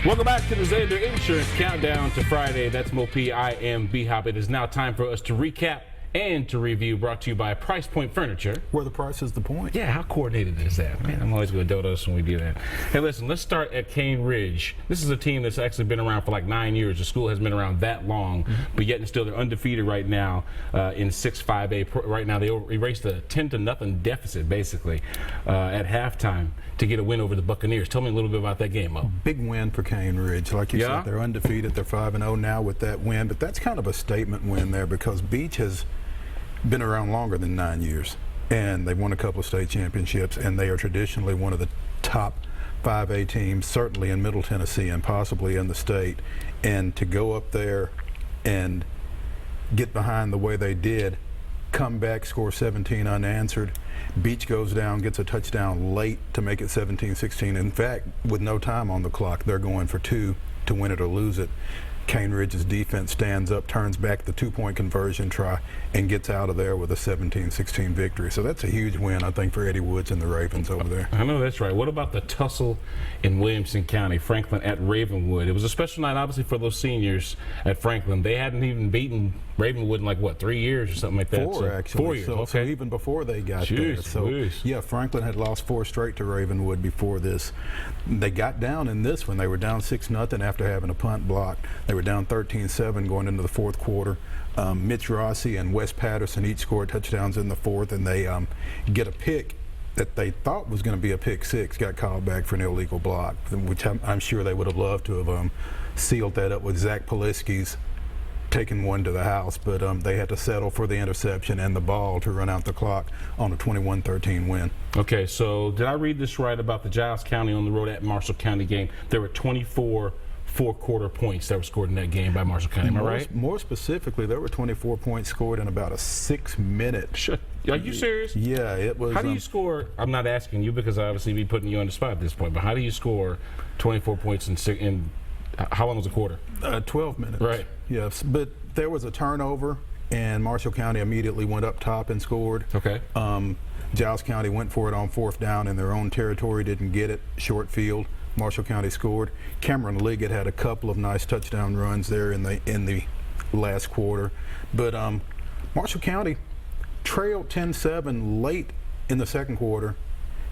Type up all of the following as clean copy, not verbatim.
Welcome back to the Zander Insurance Countdown to Friday. That's Mo P. I am B-Hop. It is now time for us to recap and to review, brought to you by Price Point Furniture. Where the price is the point. Yeah, how coordinated is that? Man, I'm always going to dote us when we do that. Hey, listen, let's start at Cane Ridge. This is a team that's actually been around for like 9 years. The school has been around that long, but yet and still they're undefeated right now in 6-5A. Right now they erased a 10-0 deficit, basically, at halftime to get a win over the Buccaneers. Tell me a little bit about that game, Mo. Big win for Cane Ridge. Like you said, they're undefeated. They're 5-0 now with that win, but that's kind of a statement win there because Beach has been around longer than 9 years, and they've won a couple of state championships, and they are traditionally one of the top 5A teams, certainly in Middle Tennessee and possibly in the state. And to go up there and get behind the way they did, come back, score 17 unanswered. Beach goes down, gets a touchdown late to make it 17-16. In fact, with no time on the clock, they're going for 2 to win it or lose it. Cane Ridge's defense stands up, turns back the 2-point conversion try, and gets out of there with a 17-16 victory. So that's a huge win, I think, for Eddie Woods and the Ravens over there. I know that's right. What about the tussle in Williamson County, Franklin at Ravenwood? It was a special night, obviously, for those seniors at Franklin. They hadn't even beaten Ravenwood in, like, what, 3 years or something like that? 4, actually. 4 years, so, okay. So even before they got there. So, yeah, Franklin had lost 4 straight to Ravenwood before this. They got down in this one. They were down 6-0 after having a punt blocked. They were down 13-7 going into the fourth quarter. Mitch Rossi and Wes Patterson each scored touchdowns in the fourth, and they get a pick that they thought was going to be a pick 6, got called back for an illegal block, which I'm sure they would have loved to have sealed that up with Zach Poliski's taking one to the house, but they had to settle for the interception and the ball to run out the clock on a 21-13 win. Okay, so did I read this right about the Giles County on the road at Marshall County game? There were 24 four-quarter points that were scored in that game by Marshall County. Am I right? More specifically, there were 24 points scored in about a 6-minute. Are you serious? Yeah, it was. How do you score? I'm not asking you because I obviously be putting you on the spot at this point, but how do you score 24 points in how long was a quarter? 12 minutes. Right. Yes, but there was a turnover, and Marshall County immediately went up top and scored. Okay. Giles County went for it on 4th down in their own territory, didn't get it, short field. Marshall County scored. Cameron Liggett had a couple of nice touchdown runs there in the last quarter, but Marshall County trailed 10-7 late in the second quarter,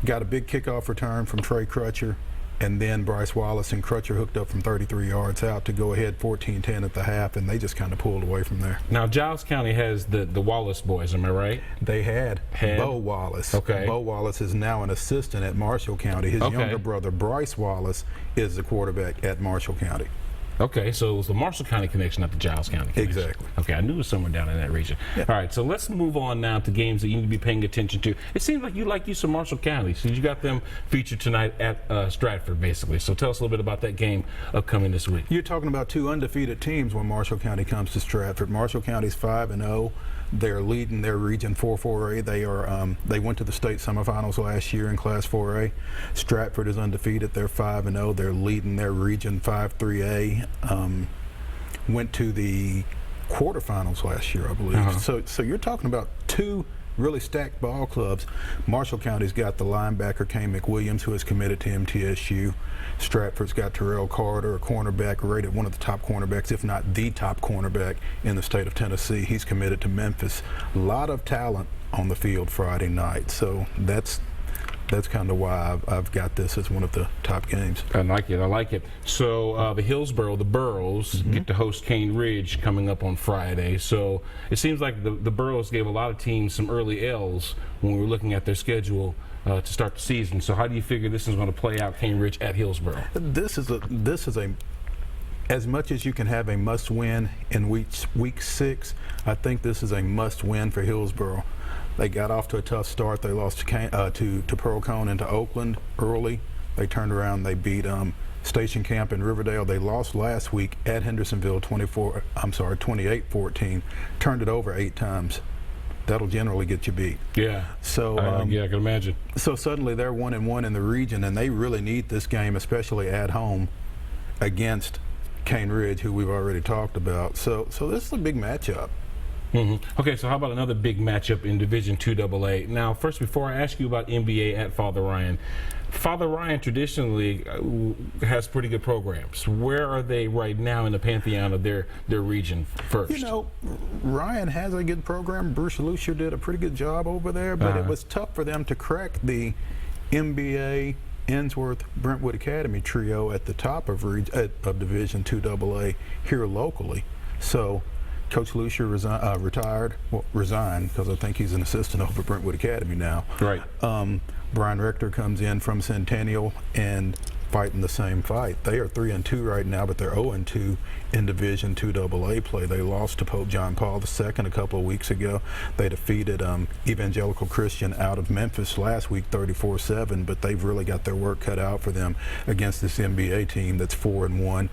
got a big kickoff return from Trey Crutcher, and then Bryce Wallace and Crutcher hooked up from 33 yards out to go ahead 14-10 at the half, and they just kind of pulled away from there. Now, Giles County has the Wallace boys, am I right? They had Bo Wallace. Okay. Bo Wallace is now an assistant at Marshall County. His younger brother, Bryce Wallace, is the quarterback at Marshall County. Okay, so it was the Marshall County connection, not the Giles County connection. Exactly. Okay, I knew it was somewhere down in that region. Yeah. All right, so let's move on now to games that you need to be paying attention to. It seems like you some Marshall County, so you got them featured tonight at Stratford, basically. So tell us a little bit about that game upcoming this week. You're talking about 2 undefeated teams when Marshall County comes to Stratford. Marshall County's 5-0. They're leading their region 4-4A. They went to the state semifinals last year in Class 4A. Stratford is undefeated. They're 5-0. They're leading their region 5-3A. Went to the quarterfinals last year, I believe. So you're talking about 2 really stacked ball clubs. Marshall County's got the linebacker Kane McWilliams, who is committed to MTSU. Stratford's got Terrell Carter, a cornerback, rated one of the top cornerbacks, if not the top cornerback in the state of Tennessee. He's committed to Memphis. A lot of talent on the field Friday night. So that's kind of why I've got this as one of the top games. I like it. So the Hillsboro, the Burros, get to host Cane Ridge coming up on Friday. So it seems like the Burros gave a lot of teams some early L's when we were looking at their schedule to start the season. So how do you figure this is going to play out, Cane Ridge at Hillsboro? This is a as much as you can have a must-win in week 6, I think this is a must-win for Hillsboro. They got off to a tough start. They lost to Pearl Cone and to Oakland early. They turned around. They beat Station Camp in Riverdale. They lost last week at Hendersonville 28-14. Turned it over 8 times. That'll generally get you beat. Yeah. So yeah, I can imagine. So suddenly they're 1-1 in the region, and they really need this game, especially at home against Cane Ridge, who we've already talked about. So this is a big matchup. Okay, so how about another big matchup in Division II AA? Now, first, before I ask you about NBA at Father Ryan traditionally has pretty good programs. Where are they right now in the pantheon of their region first? You know, Ryan has a good program. Bruce Lucier did a pretty good job over there, but it was tough for them to crack the NBA, Ensworth, Brentwood Academy trio at the top of Division II AA here locally. So Coach Lucier resigned because I think he's an assistant over at Brentwood Academy now. Right. Brian Rector comes in from Centennial and fighting the same fight. They are 3-2 right now, but they're 0-2 in Division II AA play. They lost to Pope John Paul II a couple of weeks ago. They defeated Evangelical Christian out of Memphis last week 34-7, but they've really got their work cut out for them against this NBA team that's 4-1,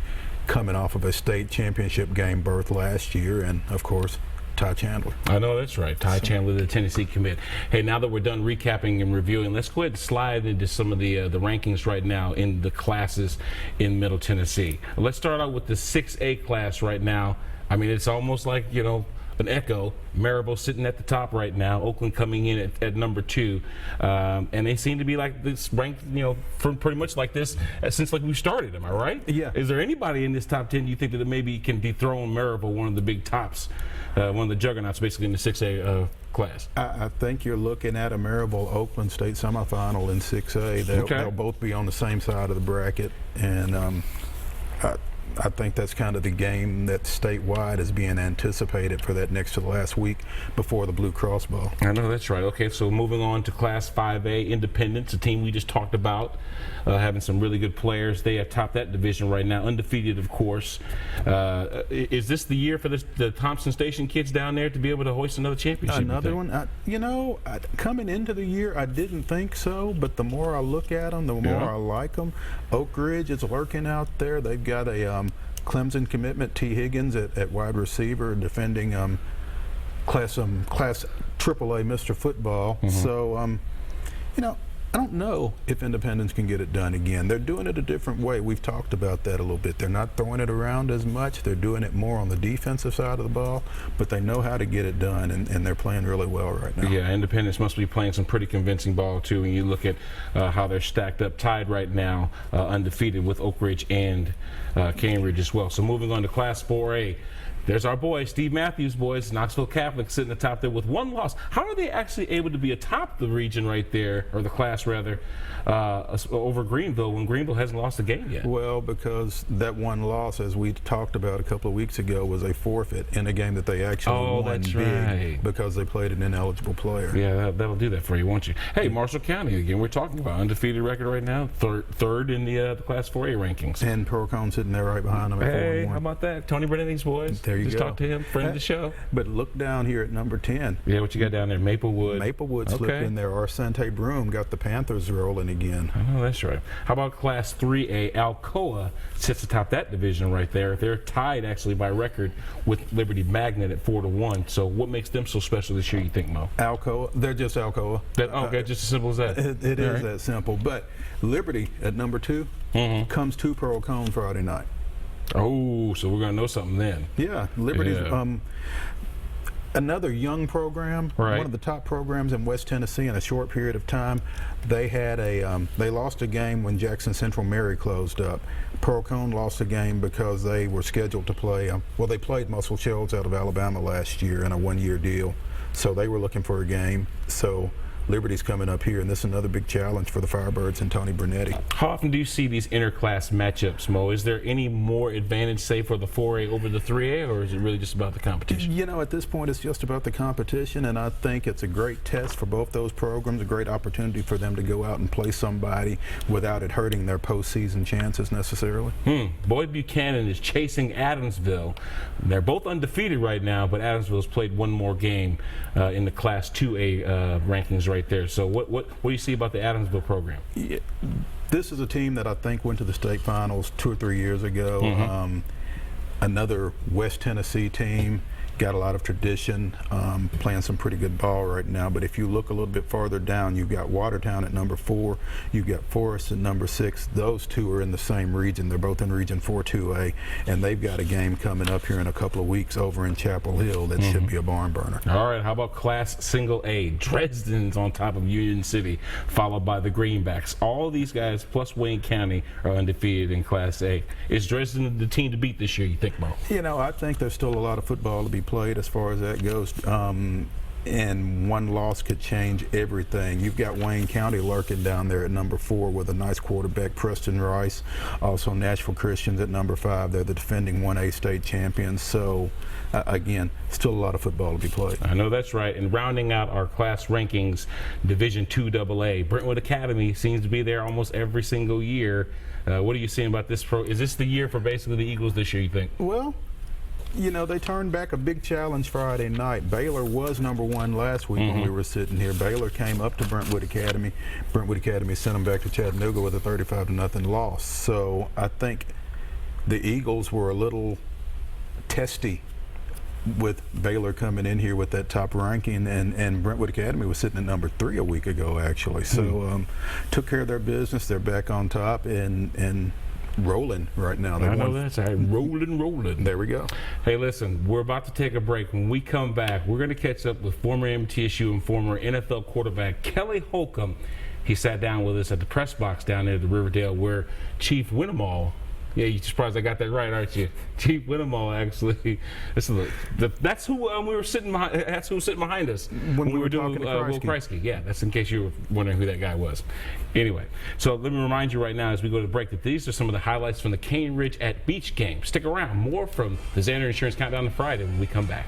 coming off of a state championship game berth last year, and of course Ty Chandler. I know that's right. Ty Chandler, the Tennessee commit. Hey, now that we're done recapping and reviewing, let's go ahead and slide into some of the rankings right now in the classes in Middle Tennessee. Let's start out with the 6A class right now. I mean, it's almost like, you know, an echo. Maryville sitting at the top right now. Oakland coming in at number 2, and they seem to be like this ranked, you know, for pretty much like this since like we started. Am I right? Yeah. Is there anybody in this top 10 you think that maybe can dethrone Maryville, one of the big tops, one of the juggernauts, basically in the 6A class? I think you're looking at a Maryville-Oakland state semifinal in 6A. They'll both be on the same side of the bracket, and I think that's kind of the game that statewide is being anticipated for that next to the last week before the Blue Cross Bowl. I know that's right. Okay, so moving on to Class 5A, Independence, a team we just talked about, having some really good players. They have topped that division right now, undefeated, of course. Is this the year for the Thompson Station kids down there to be able to hoist another championship? Another one? You know, coming into the year, I didn't think so, but the more I look at them, the more I like them. Oak Ridge is lurking out there. They've got a Clemson commitment, T. Higgins at wide receiver, defending class AAA Mr. Football. So, you know, I don't know if Independence can get it done again. They're doing it a different way. We've talked about that a little bit. They're not throwing it around as much. They're doing it more on the defensive side of the ball, but they know how to get it done, and they're playing really well right now. Yeah, Independence must be playing some pretty convincing ball, too, when you look at how they're stacked up, tied right now, undefeated with Oak Ridge and Cambridge as well. So moving on to Class 4A. There's our boy, Steve Matthews' boys, Knoxville Catholic, sitting atop there with one loss. How are they actually able to be atop the region right there, or the class rather, over Greenville when Greenville hasn't lost a game yet? Well, because that one loss, as we talked about a couple of weeks ago, was a forfeit in a game that they actually won big because they played an ineligible player. Yeah, that'll do that for you, won't you? Hey, Marshall County, again, we're talking about undefeated record right now, third in the Class 4A rankings. And Pearl Cone sitting there right behind them at 4-1. Hey, how about that? Tony Brennett's boys. There you Just go. talked to him, friend of the show. But look down here at number 10. Yeah, what you got down there? Maplewood. Maplewood slipped in there. Arsante Broom got the Panthers rolling again. I know that's right. How about Class 3A? Alcoa sits atop that division right there. They're tied actually by record with Liberty Magnet at 4-1. So what makes them so special this year, you think, Mo? Alcoa. They're just Alcoa. Okay, just as simple as that. It is that simple. But Liberty at number 2 comes to Pearl Cone Friday night. Oh, so we're going to know something then. Yeah, Liberty's another young program, one of the top programs in West Tennessee in a short period of time. They had they lost a game when Jackson Central Mary closed up. Pearl Cone lost a game because they were scheduled to play, they played Muscle Shoals out of Alabama last year in a one-year deal. So they were looking for a game. So Liberty's coming up here, and this is another big challenge for the Firebirds and Tony Brunetti. How often do you see these interclass matchups, Mo? Is there any more advantage, say, for the 4A over the 3A, or is it really just about the competition? You know, at this point, it's just about the competition, and I think it's a great test for both those programs, a great opportunity for them to go out and play somebody without it hurting their postseason chances necessarily. Boyd Buchanan is chasing Adamsville. They're both undefeated right now, but Adamsville's played one more game in the Class 2A rankings right there. So what do you see about the Adamsville program? Yeah, this is a team that I think went to the state finals 2 or 3 years ago. Another West Tennessee team, got a lot of tradition, playing some pretty good ball right now. But if you look a little bit farther down, you've got Watertown at number 4, you've got Forest at number 6. Those two are in the same region. They're both in Region 4-2A, and they've got a game coming up here in a couple of weeks over in Chapel Hill that should be a barn burner. All right, how about Class Single A? Dresden's on top of Union City, followed by the Greenbacks. All these guys, plus Wayne County, are undefeated in Class A. Is Dresden the team to beat this year, you think, Mo? You know, I think there's still a lot of football to be played as far as that goes. And one loss could change everything. You've got Wayne County lurking down there at number 4 with a nice quarterback, Preston Rice. Also Nashville Christians at number 5. They're the defending 1A state champions. So, again, still a lot of football to be played. I know that's right. And rounding out our class rankings, Division II AA, Brentwood Academy seems to be there almost every single year. What are you seeing about this? Is this the year for basically the Eagles this year, you think? Well, you know, they turned back a big challenge Friday night. Baylor was number 1 last week when we were sitting here. Baylor came up to Brentwood Academy. Brentwood Academy sent them back to Chattanooga with a 35-0 loss. So I think the Eagles were a little testy with Baylor coming in here with that top ranking, and Brentwood Academy was sitting at number 3 a week ago, actually. So took care of their business. They're back on top and rolling right now. I know that's right. Rolling. There we go. Hey, listen, we're about to take a break. When we come back, we're going to catch up with former MTSU and former NFL quarterback Kelly Holcomb. He sat down with us at the press box down there at the Riverdale, where Chief Winnemall. Yeah, you're surprised I got that right, aren't you? Chief Winnemall, actually. That's who we were sitting behind. That's who was sitting behind us when we were doing Will Kreisky. Yeah, that's in case you were wondering who that guy was. Anyway, so let me remind you right now as we go to break that these are some of the highlights from the Cane Ridge at Beach game. Stick around. More from the Zander Insurance Countdown to Friday when we come back.